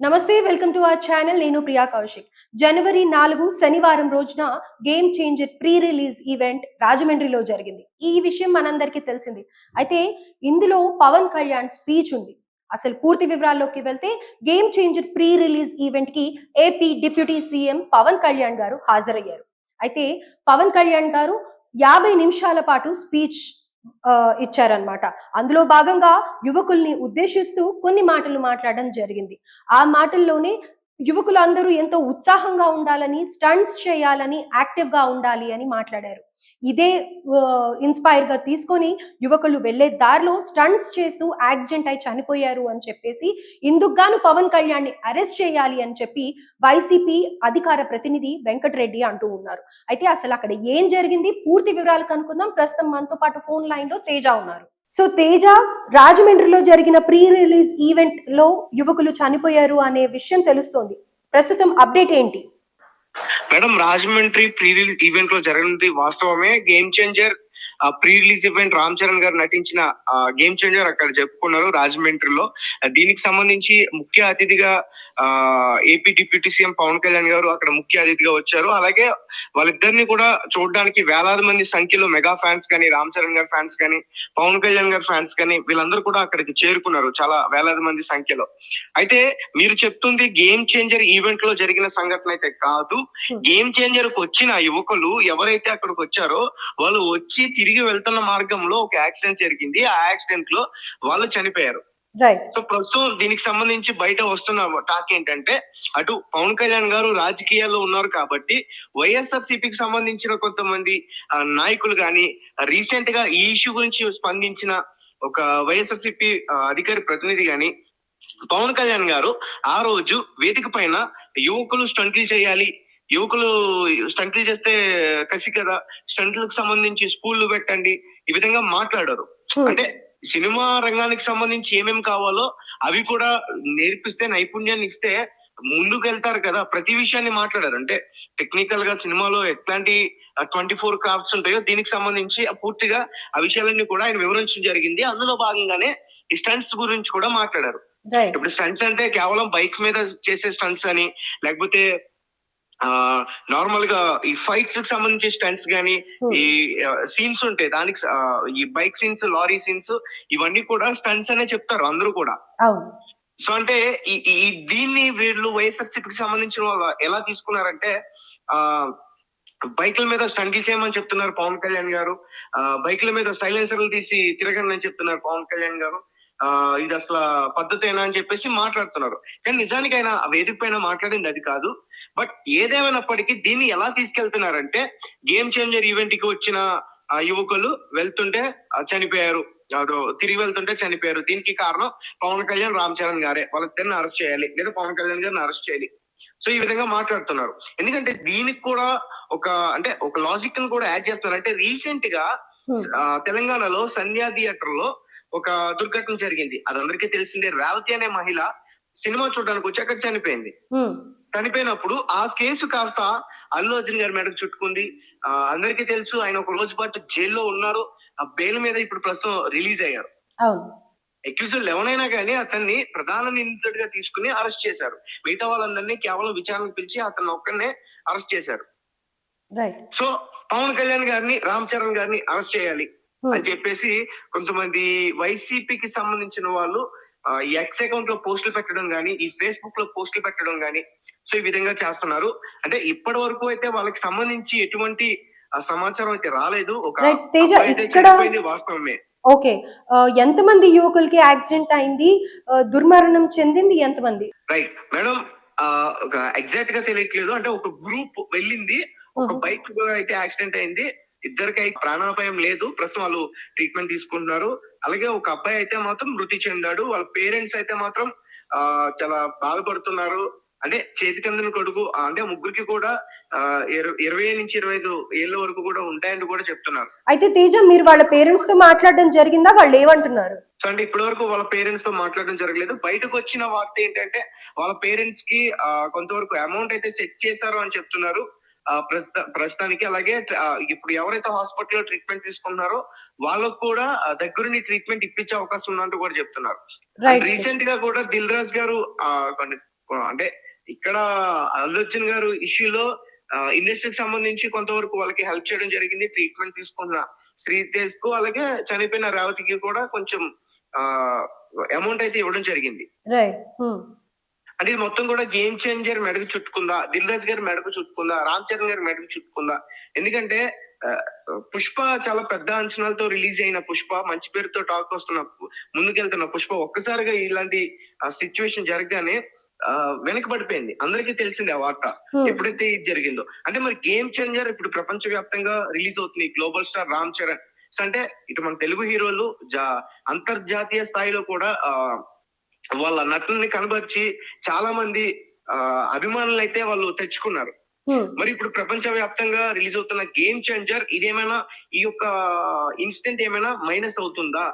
నమస్తే welcome to our channel. నేను ప్రియా కౌశిక్. జనవరి 4 శనివారం రోజున game changer pre release event రాజమండ్రిలో జరిగింది. ఈ విషయం మనందరికీ తెలిసింది. అయితే ఇందులో పవన్ కళ్యాణ్ స్పీచ్ ఉంది. అసలు పూర్తి వివరాల్లోకి వెళ్తే game changer pre release event కి AP deputy CM Pawan Kalyan గారు హాజరయ్యారు. అయితే పవన్ కళ్యాణ్ గారు 50 నిమిషాల పాటు స్పీచ్ ఇచ్చారనమాట. అందులో భాగంగా యువకుల్ని ఉద్దేశిస్తూ కొన్ని మాటలు మాట్లాడడం జరిగింది. ఆ మాటల్లోనే యువకులందరూ ఎంతో ఉత్సాహంగా ఉండాలని, స్టంట్స్ చేయాలని, యాక్టివ్‌గా ఉండాలి అని మాట్లాడారు. ఇదే ఇన్‌స్పైర్‌గా తీసుకొని యువకులు వెళ్ళే దారిలో స్టంట్స్ చేస్తూ యాక్సిడెంట్ అయి చనిపోయారు అని చెప్పేసి, ఇందుకు గాను పవన్ కళ్యాణ్‌ని అరెస్ట్ చేయాలి అని చెప్పి వైసీపీ అధికార ప్రతినిధి వెంకటరెడ్డి అంటూ ఉన్నారు. అయితే అసలు అక్కడ ఏం జరిగింది? పూర్తి వివరాలు కనుక్కుందాం. ప్రస్తుతం మనతో పాటు ఫోన్ లైన్‌లో తేజ ఉన్నారు. సో తేజ, రాజమండ్రిలో జరిగిన ప్రీ రిలీజ్ ఈవెంట్ లో యువకులు చనిపోయారు అనే విషయం తెలుస్తోంది. ప్రస్తుతం అప్డేట్ ఏంటి? Madam, Rajahmundry pre release event లో జరిగినది వాస్తవమే. Game changer pre release event Ram Charan గారు నటించిన గేమ్ చేంజర్ అక్కడ చెప్పుకున్నారు రాజమండ్రిలో. దీనికి సంబంధించి ముఖ్య అతిథిగా AP deputy CM Pawan Kalyan గారు అక్కడ ముఖ్య అతిథిగా వచ్చారు. అలాగే వాళ్ళిద్దరిని కూడా చూడడానికి వేలాది మంది సంఖ్యలో మెగా ఫ్యాన్స్ కానీ, రామ్ చరణ్ గారి ఫ్యాన్స్ కానీ, పవన్ కళ్యాణ్ గారి ఫ్యాన్స్ కానీ వీళ్ళందరూ కూడా అక్కడికి చేరుకున్నారు చాలా వేలాది మంది సంఖ్యలో. అయితే మీరు చెప్తుంది గేమ్ చేంజర్ ఈవెంట్ లో జరిగిన సంఘటన అయితే కాదు. గేమ్ చేంజర్ కు వచ్చిన యువకులు ఎవరైతే అక్కడికి వచ్చారో వాళ్ళు వచ్చి తిరిగి వెళ్తున్న మార్గంలో ఒక యాక్సిడెంట్ జరిగింది. ఆ యాక్సిడెంట్ లో వాళ్ళు చనిపోయారు. సో ప్రస్తుతం దీనికి సంబంధించి బయట వస్తున్న టాక్ ఏంటంటే, అటు పవన్ కళ్యాణ్ గారు రాజకీయాల్లో ఉన్నారు కాబట్టి వైఎస్ఆర్సీపీకి సంబంధించిన కొంతమంది నాయకులు గాని రీసెంట్ గా ఈ ఇష్యూ గురించి స్పందించిన ఒక వైఎస్ఆర్సీపీ అధికారి ప్రతినిధి గాని పవన్ కళ్యాణ్ గారు ఆ రోజు వేదిక పైన యువకులు స్టంట్లు చేయాలి, యువకులు స్టంట్లు చేస్తే కసి కదా, స్టంట్లకు సంబంధించి స్కూళ్ళు పెట్టండి, ఈ విధంగా మాట్లాడారు. అంటే సినిమా రంగానికి సంబంధించి ఏమేమి కావాలో అవి కూడా నేర్పిస్తే, నైపుణ్యాన్ని ఇస్తే ముందుకు వెళ్తారు కదా. ప్రతి విషయాన్ని మాట్లాడారు. అంటే టెక్నికల్ గా సినిమాలో ఎట్లాంటి 24 క్రాఫ్ట్స్ ఉంటాయో దీనికి సంబంధించి పూర్తిగా ఆ విషయాలన్నీ కూడా ఆయన వివరించడం జరిగింది. అందులో భాగంగానే ఈ స్టంట్స్ గురించి కూడా మాట్లాడారు. ఇప్పుడు స్టంట్స్ అంటే కేవలం బైక్ మీద చేసే స్టంట్స్ అని, లేకపోతే నార్మల్ గా ఈ ఫైట్స్ కి సంబంధించి స్టంట్స్ గానీ, ఈ సీన్స్ ఉంటాయి దానికి, ఈ బైక్ సీన్స్, లారీ సీన్స్, ఇవన్నీ కూడా స్టంట్స్ అనే చెప్తారు అందరూ కూడా. సో అంటే ఈ దీన్ని వీళ్ళు వైఎస్ఆర్సీపీకి సంబంధించిన వాళ్ళు ఎలా తీసుకున్నారంటే, బైకుల మీద స్టంట్లు చేయమని చెప్తున్నారు పవన్ కళ్యాణ్ గారు, బైకుల మీద సైలెన్సర్లు తీసి తిరగండి అని చెప్తున్నారు పవన్ కళ్యాణ్ గారు. ఇది అసలు పద్ధతేనా అని చెప్పేసి మాట్లాడుతున్నారు. కానీ నిజానికి ఆయన వేదిక పైన మాట్లాడింది అది కాదు. బట్ ఏదేమైనప్పటికీ దీన్ని ఎలా తీసుకెళ్తున్నారంటే, గేమ్ చేంజర్ ఈవెంట్ కి వచ్చిన యువకులు వెళ్తుంటే చనిపోయారు, తిరిగి వెళ్తుంటే చనిపోయారు. దీనికి కారణం పవన్ కళ్యాణ్, రామ్ చరణ్ గారే. వాళ్ళిద్దరిని అరెస్ట్ చేయాలి, లేదా పవన్ కళ్యాణ్ గారిని అరెస్ట్ చేయాలి. సో ఈ విధంగా మాట్లాడుతున్నారు. ఎందుకంటే దీనికి కూడా ఒక లాజిక్ ని కూడా యాడ్ చేస్తున్నారు. అంటే రీసెంట్ గా తెలంగాణలో సంధ్యా థియేటర్ లో ఒక దుర్ఘటన జరిగింది. అది అందరికీ తెలిసిందే. రేవతి అనే మహిళ సినిమా చూడడానికి వచ్చి అక్కడ చనిపోయింది. చనిపోయినప్పుడు ఆ కేసు కాస్త అల్లు అర్జున్ గారి మెడకు చుట్టుకుంది. అందరికీ తెలుసు, ఆయన ఒక రోజు పాటు జైల్లో ఉన్నారు. ఆ బెయిల్ మీద ఇప్పుడు ప్రస్తుతం రిలీజ్ అయ్యారు. అక్యూజ్డ్ ఎవరైనా కానీ అతన్ని ప్రధాన నిందితుడిగా తీసుకుని అరెస్ట్ చేశారు. మిగతా వాళ్ళందరినీ కేవలం విచారణకు పిలిచి అతన్ని ఒక్కరినే అరెస్ట్ చేశారు. సో పవన్ కళ్యాణ్ గారిని, రామ్ చరణ్ గారిని అరెస్ట్ చేయాలి అని చెప్పేసి కొంతమంది వైసీపీకి సంబంధించిన వాళ్ళు ఎక్స్ అకౌంట్ లో పోస్టులు పెట్టడం గానీ, ఈ ఫేస్బుక్ లో పోస్టులు పెట్టడం గానీ, సో ఈ విధంగా చేస్తున్నారు. అంటే ఇప్పటి వరకు అయితే వాళ్ళకి సంబంధించి ఎటువంటి సమాచారం అయితే రాలేదు. వాస్తవమే. ఓకే, ఎంతమంది యువకులకి యాక్సిడెంట్ అయింది, దుర్మరణం చెందింది ఎంతమంది? రైట్ మేడం, ఒక ఎగ్జాక్ట్ గా తెలియట్లేదు. అంటే ఒక గ్రూప్ వెళ్ళింది, ఒక బైక్ అయితే యాక్సిడెంట్ అయింది. ఇద్దరికి ప్రాణాపాయం లేదు. ప్రస్తుతం వాళ్ళు ట్రీట్మెంట్ తీసుకుంటున్నారు. అలాగే ఒక అబ్బాయి అయితే మాత్రం మృతి చెందాడు. వాళ్ళ పేరెంట్స్ అయితే మాత్రం చాలా బాధపడుతున్నారు. అంటే చేతికి అందిన కొడుకు, అంటే ముగ్గురికి కూడా 20 నుంచి 25 ఏళ్ళ వరకు కూడా ఉంటాయని కూడా చెప్తున్నారు. అయితే తేజ, మీరు వాళ్ళ పేరెంట్స్ తో మాట్లాడడం జరిగిందా? వాళ్ళు ఏమంటున్నారు? సో అంటే ఇప్పటి వరకు వాళ్ళ పేరెంట్స్ తో మాట్లాడడం జరగలేదు. బయటకు వచ్చిన వార్త ఏంటంటే, వాళ్ళ పేరెంట్స్ కి కొంతవరకు అమౌంట్ అయితే సెట్ చేశారు అని చెప్తున్నారు ప్రస్తుతానికి. అలాగే ఇప్పుడు ఎవరైతే హాస్పిటల్లో ట్రీట్మెంట్ తీసుకున్నారో వాళ్ళకు కూడా దగ్గరుండి ట్రీట్మెంట్ ఇప్పించే అవకాశం ఉన్నట్టు కూడా చెప్తున్నారు. రీసెంట్ గా కూడా దిల్ రాజు గారు అంటే ఇక్కడ అల్లు అర్జున్ గారు ఇష్యూలో ఇండస్ట్రీకి సంబంధించి కొంతవరకు వాళ్ళకి హెల్ప్ చేయడం జరిగింది. ట్రీట్మెంట్ తీసుకున్న శ్రీతేజ్ కు అలాగే చనిపోయిన రేవతికి కూడా కొంచెం అమౌంట్ అయితే ఇవ్వడం జరిగింది. రైట్. అంటే ఇది మొత్తం కూడా గేమ్ చేంజర్ మెడకు చుట్టుకుందా, దిల్ రాజు గారి మెడకు చుట్టుకుందా, రామ్ చరణ్ గారి మెడకు చుట్టుకుందా? ఎందుకంటే పుష్ప చాలా పెద్ద అంచనాలతో రిలీజ్ అయిన పుష్ప, మంచి పేరుతో టాక్ వస్తున్న ముందుకెళ్తున్న పుష్ప ఒక్కసారిగా ఇలాంటి సిచ్యువేషన్ జరగగానే వెనకబడిపోయింది. అందరికీ తెలిసింది ఆ వార్త ఎప్పుడైతే ఇది జరిగిందో. అంటే మరి గేమ్ చేంజర్ ఇప్పుడు ప్రపంచ వ్యాప్తంగా రిలీజ్ అవుతుంది. గ్లోబల్ స్టార్ రామ్ చరణ్ అంటే ఇటు మన తెలుగు హీరోలు అంతర్జాతీయ స్థాయిలో కూడా వాళ్ళ నటుల్ని కనబర్చి చాలా మంది అభిమానులు అయితే వాళ్ళు తెచ్చుకున్నారు. మరి ఇప్పుడు ప్రపంచ వ్యాప్తంగా రిలీజ్ అవుతున్న గేమ్ చేంజర్ ఇదేమైనా ఈ యొక్క ఇన్సిడెంట్ ఏమైనా మైనస్ అవుతుందా?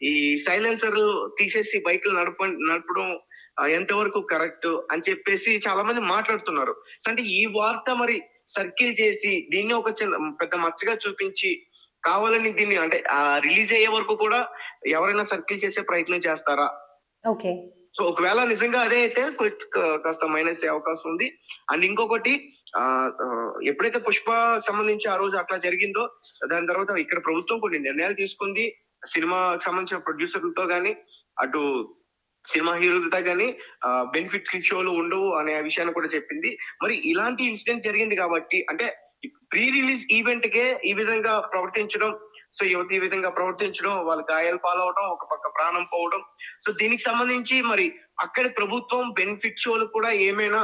ఈ సైలెన్సర్ తీసేసి బైక్లు నడపడం ఎంతవరకు కరెక్ట్ అని చెప్పేసి చాలా మంది మాట్లాడుతున్నారు. అంటే ఈ వార్త మరి సర్కిల్ చేసి దీన్ని ఒక పెద్ద మచ్చగా చూపించి కావాలని దీన్ని అంటే రిలీజ్ అయ్యే వరకు కూడా ఎవరైనా సర్కిల్ చేసే ప్రయత్నం చేస్తారా? ఓకే. సో ఒకవేళ నిజంగా అదే అయితే కాస్త మైనస్ అయ్యే అవకాశం ఉంది. అండ్ ఇంకొకటి ఎప్పుడైతే పుష్ప సంబంధించి ఆ రోజు అట్లా జరిగిందో దాని తర్వాత ఇక్కడ ప్రభుత్వం కొన్ని నిర్ణయాలు తీసుకుంది. సినిమాకి సంబంధించిన ప్రొడ్యూసర్లతో గానీ అటు సినిమా హీరోలతో గానీ బెనిఫిట్ షోలు ఉండవు అనే విషయాన్ని కూడా చెప్పింది. మరి ఇలాంటి ఇన్సిడెంట్ జరిగింది కాబట్టి అంటే ప్రీ రిలీజ్ ఈవెంట్ కే ఈ విధంగా ప్రవర్తించడం, సో యువత ఈ విధంగా ప్రవర్తించడం, వాళ్ళ గాయాలు పాలవడం, ఒక పక్క ప్రాణం పోవడం, సో దీనికి సంబంధించి మరి అక్కడి ప్రభుత్వం బెనిఫిట్ షోలు కూడా ఏమైనా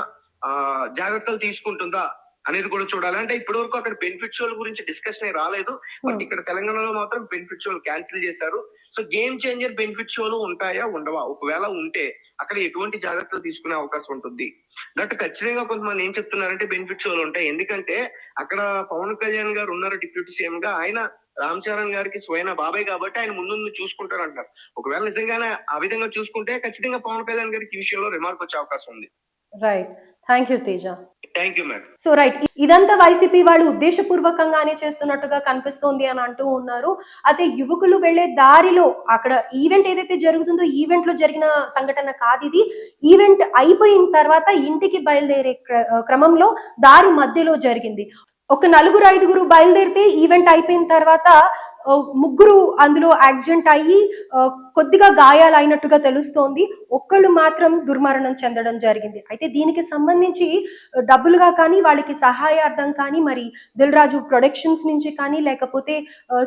జాగ్రత్తలు తీసుకుంటుందా అనేది కూడా చూడాలి. అంటే ఇప్పటి వరకు అక్కడ బెనిఫిట్ షోల గురించి డిస్కషన్ రాలేదు. బట్ ఇక్కడ తెలంగాణలో మాత్రం బెనిఫిట్ షోలు క్యాన్సిల్ చేశారు. సో గేమ్ చేంజర్ బెనిఫిట్ షోలు ఉంటాయా ఉండవా? ఒకవేళ ఉంటే అక్కడ ఎటువంటి జాగ్రత్తలు తీసుకునే అవకాశం ఉంటుంది? దట్ ఖచ్చితంగా కొంతమంది ఏం చెప్తున్నారంటే బెనిఫిట్ షోలు ఉంటాయి. ఎందుకంటే అక్కడ పవన్ కళ్యాణ్ గారు ఉన్నారు డిప్యూటీ సీఎం గా, ఆయన రామ్ చరణ్ గారికి స్వయన బాబాయ్ కాబట్టి ఆయన ముందు చూసుకుంటారు అంటారు. ఒకవేళ నిజంగానే ఆ విధంగా చూసుకుంటే ఖచ్చితంగా పవన్ కళ్యాణ్ గారికి ఈ విషయంలో రిమార్క్ వచ్చే అవకాశం ఉంది. Right. Thank you Teja. Thank you madam. So right, ఇదంతా వైసీపీ వాళ్ళు ఉద్దేశపూర్వకంగానే చేస్తున్నట్టుగా కనిపిస్తోంది అని అంటూ ఉన్నారు. అయితే యువకులు వెళ్లే దారిలో అక్కడ ఈవెంట్ ఏదైతే జరుగుతుందో ఈవెంట్ లో జరిగిన సంఘటన కాదు ఇది. ఈవెంట్ అయిపోయిన తర్వాత ఇంటికి బయలుదేరే క్రమంలో దారి మధ్యలో జరిగింది. ఒక 4-5 బయలుదేరితే ఈవెంట్ అయిపోయిన తర్వాత ముగ్గురు అందులో యాక్సిడెంట్ అయ్యి కొద్దిగా గాయాలు అయినట్టుగా తెలుస్తోంది. ఒక్కళ్ళు మాత్రం దుర్మరణం చెందడం జరిగింది. అయితే దీనికి సంబంధించి డబ్బులుగా కానీ వాళ్ళకి సహాయార్థం కానీ మరి దిల్ రాజు ప్రొడక్షన్స్ నుంచి కానీ లేకపోతే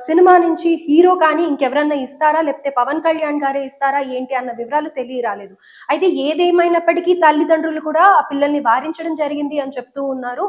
సినిమా నుంచి హీరో కానీ ఇంకెవరన్నా ఇస్తారా, లేకపోతే పవన్ కళ్యాణ్ గారే ఇస్తారా ఏంటి అన్న వివరాలు తెలియరాలేదు. అయితే ఏదేమైనప్పటికీ తల్లిదండ్రులు కూడా ఆ పిల్లల్ని వారించడం జరిగింది అని చెప్తూ ఉన్నారు.